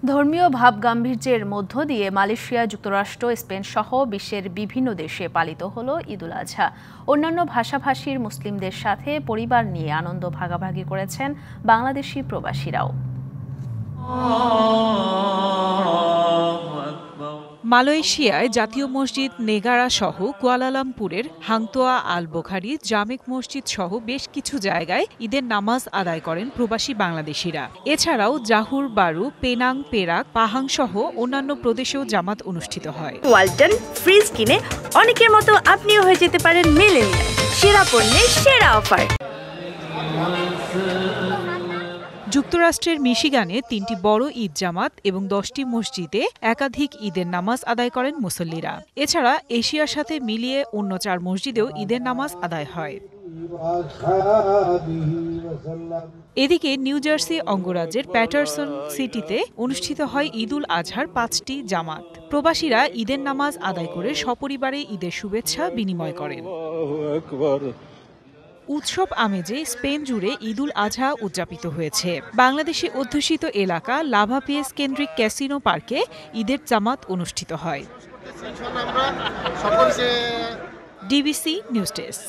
ধর্মীয় ভাবগাম্ভীর্যের মধ্য দিয়ে মালয়েশিয়া, যুক্তরাষ্ট্র, স্পেন সহ বিশ্বের বিভিন্ন দেশে পালিত হলো ঈদুল আজহা। অন্যান্য ভাষাভাষীর মুসলিমদের সাথে পরিবার নিয়ে আনন্দ ভাগাভাগি করেছেন বাংলাদেশি প্রবাসীরাও। মালয়েশিয়ায় জাতীয় মসজিদ নেগারা সহ কুয়ালালামপুরের হাংতোয়া আল বোখারি জামেক মসজিদ সহ বেশ কিছু জায়গায় ঈদের নামাজ আদায় করেন প্রবাসী বাংলাদেশিরা। এছাড়াও জাহুর বারু, পেনাং, পেরাক, পাহাং সহ অন্যান্য প্রদেশেও জামাত অনুষ্ঠিত হয়। ওয়ালটন ফ্রিজ কিনে অনেকের মতো আপনিও হয়ে যেতে পারেন মিলেনিয়াল। সেরা পণ্যের সেরা অফার। যুক্তরাষ্ট্রের মিশিগানে ৩টি বড় ঈদ জামাত এবং 10টি মসজিদে একাধিক ঈদের নামাজ আদায় করেন মুসল্লিরা। এছাড়া এশিয়ার সাথে মিলিয়ে অন্য 4 মসজিদেও ঈদের নামাজ আদায় হয়। এদিকে নিউ জার্সি অঙ্গরাজ্যের প্যাটারসন সিটিতে অনুষ্ঠিত হয় ঈদুল আজহার 5টি জামাত। প্রবাসীরা ঈদের নামাজ আদায় করে সপরিবারে ঈদের শুভেচ্ছা বিনিময় করেন। উৎসব আমেজে স্পেন জুড়ে ঈদুল আজহা উদযাপিত হয়েছে। বাংলাদেশে অধ্যুষিত এলাকা লাভাপিয়েস কেন্দ্রিক ক্যাসিনো পার্কে ঈদের জামাত অনুষ্ঠিত হয়। DBC news desk.